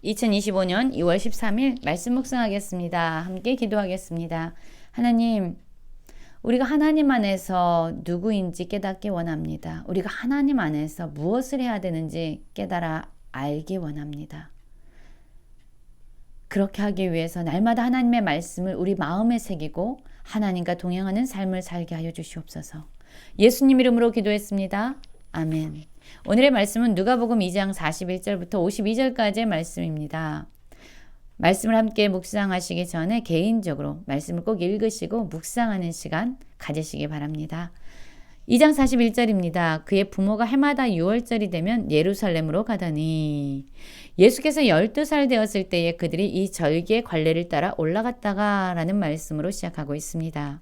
2025년 2월 13일 말씀 묵상하겠습니다. 함께 기도하겠습니다. 하나님, 우리가 하나님 안에서 누구인지 깨닫기 원합니다. 우리가 하나님 안에서 무엇을 해야 되는지 깨달아 알기 원합니다. 그렇게 하기 위해서 날마다 하나님의 말씀을 우리 마음에 새기고 하나님과 동행하는 삶을 살게 하여 주시옵소서. 예수님 이름으로 기도했습니다. 아멘. 오늘의 말씀은 누가복음 2장 41절부터 52절까지의 말씀입니다. 말씀을 함께 묵상하시기 전에 개인적으로 말씀을 꼭 읽으시고 묵상하는 시간 가지시기 바랍니다. 2장 41절입니다. 그의 부모가 해마다 6월절이 되면 예루살렘으로 가더니 예수께서 12살 되었을 때에 그들이 이 절기의 관례를 따라 올라갔다가 라는 말씀으로 시작하고 있습니다.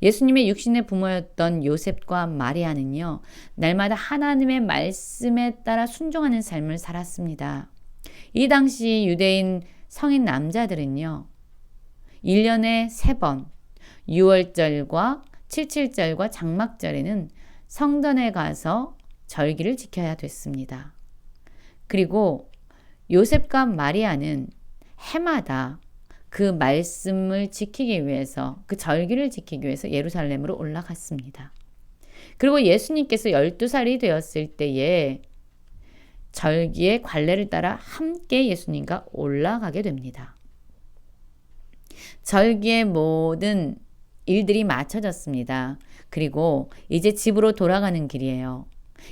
예수님의 육신의 부모였던 요셉과 마리아는요, 날마다 하나님의 말씀에 따라 순종하는 삶을 살았습니다. 이 당시 유대인 성인 남자들은요, 1년에 3번, 6월절과 77절과 장막절에는 성전에 가서 절기를 지켜야 됐습니다. 그리고 요셉과 마리아는 해마다 그 말씀을 지키기 위해서, 그 절기를 지키기 위해서 예루살렘으로 올라갔습니다. 그리고 예수님께서 12살이 되었을 때에 절기의 관례를 따라 함께 예수님과 올라가게 됩니다. 절기의 모든 일들이 마쳐졌습니다. 그리고 이제 집으로 돌아가는 길이에요.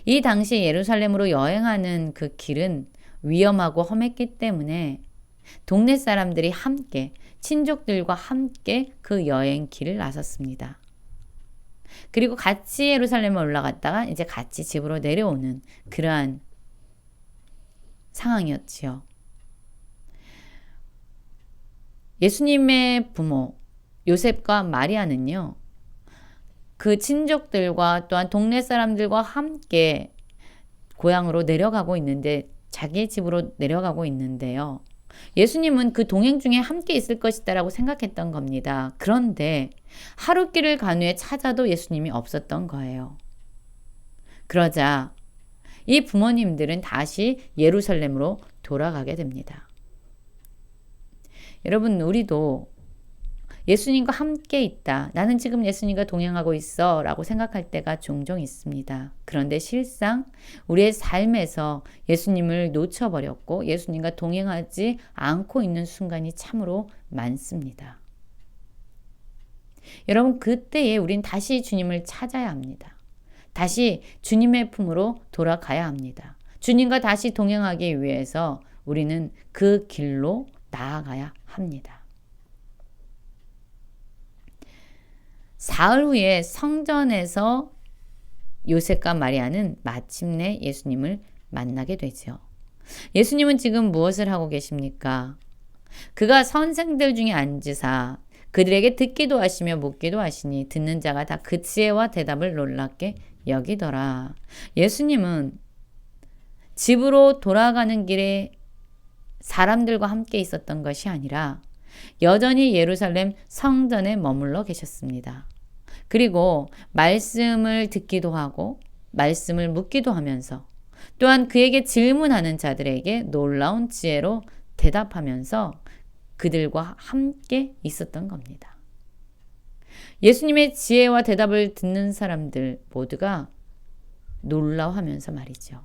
이 당시 예루살렘으로 여행하는 그 길은 위험하고 험했기 때문에 동네 사람들이 함께, 친족들과 함께 그 여행 길을 나섰습니다. 그리고 같이 예루살렘에 올라갔다가 이제 같이 집으로 내려오는 그러한 상황이었지요. 예수님의 부모 요셉과 마리아는요, 그 친족들과 또한 동네 사람들과 함께 고향으로 내려가고 있는데, 자기 집으로 내려가고 있는데요. 예수님은 그 동행 중에 함께 있을 것이다라고 생각했던 겁니다. 그런데 하루길을 간 후에 찾아도 예수님이 없었던 거예요. 그러자 이 부모님들은 다시 예루살렘으로 돌아가게 됩니다. 여러분, 우리도 예수님과 함께 있다, 나는 지금 예수님과 동행하고 있어 라고 생각할 때가 종종 있습니다. 그런데 실상 우리의 삶에서 예수님을 놓쳐버렸고 예수님과 동행하지 않고 있는 순간이 참으로 많습니다. 여러분, 그때에 우린 다시 주님을 찾아야 합니다. 다시 주님의 품으로 돌아가야 합니다. 주님과 다시 동행하기 위해서 우리는 그 길로 나아가야 합니다. 사흘 후에 성전에서 요셉과 마리아는 마침내 예수님을 만나게 되죠. 예수님은 지금 무엇을 하고 계십니까? 그가 선생들 중에 앉으사 그들에게 듣기도 하시며 묻기도 하시니 듣는 자가 다 그 지혜와 대답을 놀랍게 여기더라. 예수님은 집으로 돌아가는 길에 사람들과 함께 있었던 것이 아니라 여전히 예루살렘 성전에 머물러 계셨습니다. 그리고 말씀을 듣기도 하고 말씀을 묻기도 하면서 또한 그에게 질문하는 자들에게 놀라운 지혜로 대답하면서 그들과 함께 있었던 겁니다. 예수님의 지혜와 대답을 듣는 사람들 모두가 놀라워하면서 말이죠.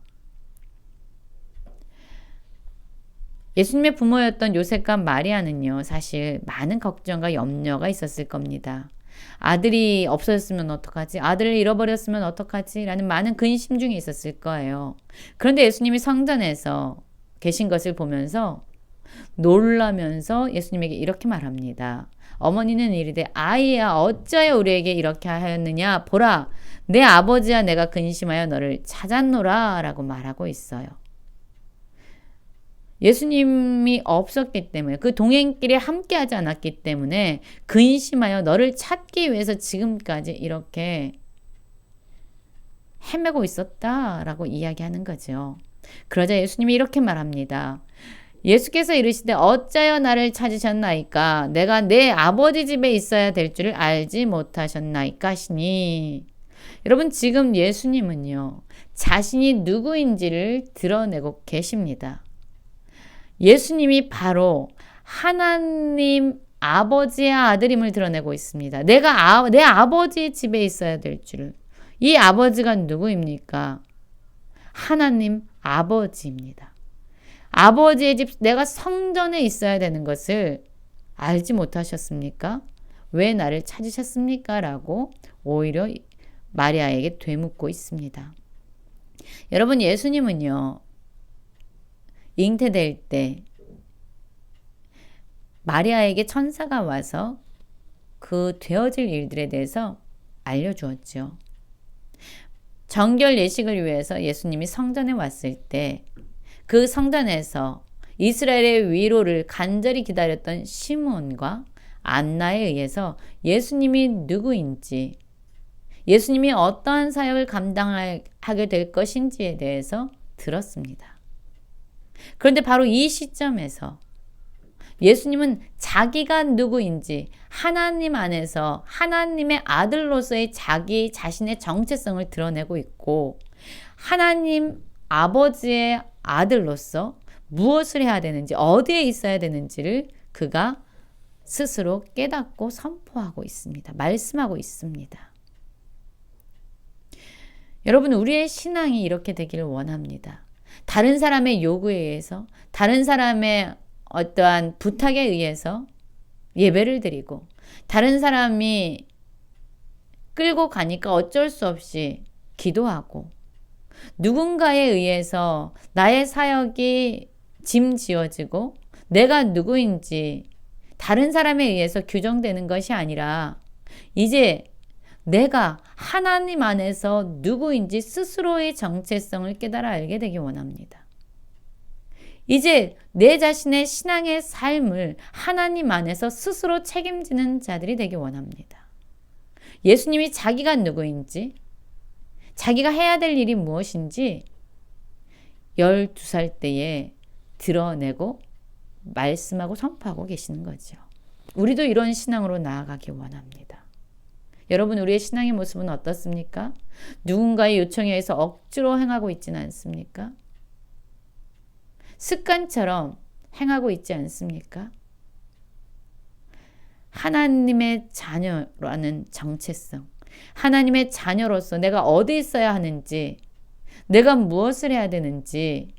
예수님의 부모였던 요셉과 마리아는요, 사실 많은 걱정과 염려가 있었을 겁니다. 아들이 없어졌으면 어떡하지? 아들을 잃어버렸으면 어떡하지? 라는 많은 근심 중에 있었을 거예요. 그런데 예수님이 성전에서 계신 것을 보면서 놀라면서 예수님에게 이렇게 말합니다. 어머니는 이르되 아이야 어찌하여 우리에게 이렇게 하였느냐? 보라 내 아버지와 내가 근심하여 너를 찾았노라 라고 말하고 있어요. 예수님이 없었기 때문에, 그 동행길에 함께하지 않았기 때문에 근심하여 너를 찾기 위해서 지금까지 이렇게 헤매고 있었다라고 이야기하는 거죠. 그러자 예수님이 이렇게 말합니다. 예수께서 이르시되 어찌하여 나를 찾으셨나이까? 내가 내 아버지 집에 있어야 될 줄을 알지 못하셨나이까 하시니, 여러분 지금 예수님은요, 자신이 누구인지를 드러내고 계십니다. 예수님이 바로 하나님 아버지의 아들임을 드러내고 있습니다. 내 아버지의 집에 있어야 될 줄을. 이 아버지가 누구입니까? 하나님 아버지입니다. 아버지의 집, 내가 성전에 있어야 되는 것을 알지 못하셨습니까? 왜 나를 찾으셨습니까? 라고 오히려 마리아에게 되묻고 있습니다. 여러분, 예수님은요, 잉태될 때 마리아에게 천사가 와서 그 되어질 일들에 대해서 알려주었죠. 정결 예식을 위해서 예수님이 성전에 왔을 때 그 성전에서 이스라엘의 위로를 간절히 기다렸던 시므온과 안나에 의해서 예수님이 누구인지, 예수님이 어떠한 사역을 감당하게 될 것인지에 대해서 들었습니다. 그런데 바로 이 시점에서 예수님은 자기가 누구인지 하나님 안에서 하나님의 아들로서의 자기 자신의 정체성을 드러내고 있고, 하나님 아버지의 아들로서 무엇을 해야 되는지, 어디에 있어야 되는지를 그가 스스로 깨닫고 선포하고 있습니다. 말씀하고 있습니다. 여러분, 우리의 신앙이 이렇게 되기를 원합니다. 다른 사람의 요구에 의해서, 다른 사람의 어떠한 부탁에 의해서 예배를 드리고, 다른 사람이 끌고 가니까 어쩔 수 없이 기도하고, 누군가에 의해서 나의 사역이 짐지어지고 내가 누구인지 다른 사람에 의해서 규정되는 것이 아니라, 이제 내가 하나님 안에서 누구인지 스스로의 정체성을 깨달아 알게 되기 원합니다. 이제 내 자신의 신앙의 삶을 하나님 안에서 스스로 책임지는 자들이 되기 원합니다. 예수님이 자기가 누구인지, 자기가 해야 될 일이 무엇인지 12살 때에 드러내고 말씀하고 선포하고 계시는 거죠. 우리도 이런 신앙으로 나아가기 원합니다. 여러분, 우리의 신앙의 모습은 어떻습니까? 누군가의 요청에 의해서 억지로 행하고 있지는 않습니까? 습관처럼 행하고 있지 않습니까? 하나님의 자녀라는 정체성, 하나님의 자녀로서 내가 어디 있어야 하는지, 내가 무엇을 해야 되는지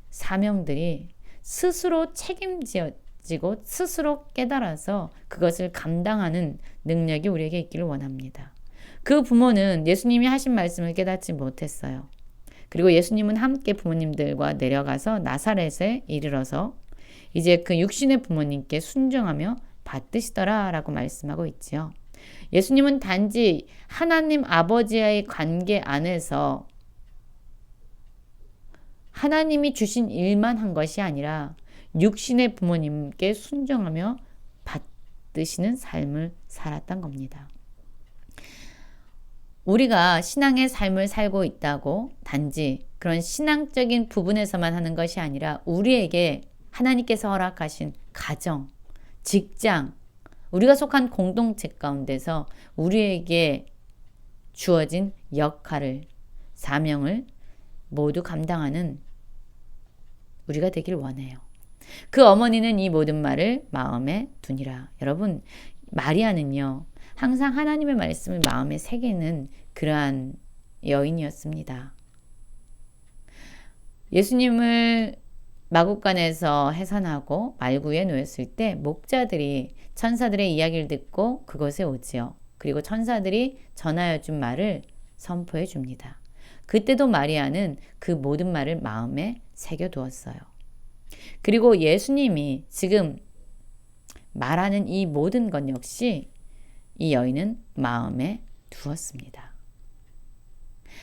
사명들이 스스로 책임지고 스스로 깨달아서 그것을 감당하는 능력이 우리에게 있기를 원합니다. 그 부모는 예수님이 하신 말씀을 깨닫지 못했어요. 그리고 예수님은 함께 부모님들과 내려가서 나사렛에 이르러서 이제 그 육신의 부모님께 순종하며 받드시더라 라고 말씀하고 있지요. 예수님은 단지 하나님 아버지와의 관계 안에서 하나님이 주신 일만 한 것이 아니라 육신의 부모님께 순종하며 받드시는 삶을 살았던 겁니다. 우리가 신앙의 삶을 살고 있다고 단지 그런 신앙적인 부분에서만 하는 것이 아니라 우리에게 하나님께서 허락하신 가정, 직장, 우리가 속한 공동체 가운데서 우리에게 주어진 역할을, 사명을 모두 감당하는 우리가 되길 원해요. 그 어머니는 이 모든 말을 마음에 두니라. 여러분, 마리아는요, 항상 하나님의 말씀을 마음에 새기는 그러한 여인이었습니다. 예수님을 마국간에서 해산하고 말구에 놓였을 때 목자들이 천사들의 이야기를 듣고 그곳에 오지요. 그리고 천사들이 전하여 준 말을 선포해 줍니다. 그때도 마리아는 그 모든 말을 마음에 새겨두었어요. 그리고 예수님이 지금 말하는 이 모든 것 역시 이 여인은 마음에 두었습니다.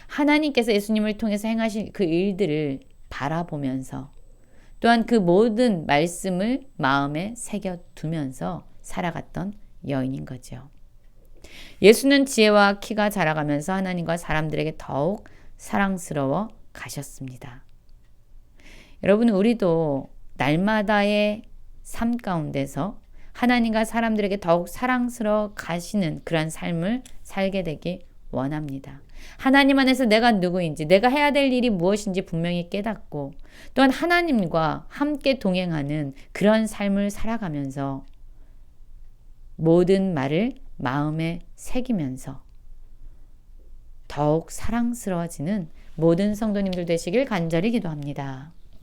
하나님께서 예수님을 통해서 행하실 그 일들을 바라보면서 또한 그 모든 말씀을 마음에 새겨두면서 살아갔던 여인인 거죠. 예수는 지혜와 키가 자라가면서 하나님과 사람들에게 더욱 사랑스러워 가셨습니다. 여러분, 우리도 날마다의 삶 가운데서 하나님과 사람들에게 더욱 사랑스러워 가시는 그러한 삶을 살게 되기 원합니다. 하나님 안에서 내가 누구인지, 내가 해야 될 일이 무엇인지 분명히 깨닫고 또한 하나님과 함께 동행하는 그런 삶을 살아가면서 모든 말을 마음에 새기면서 더욱 사랑스러워지는 모든 성도님들 되시길 간절히 기도합니다.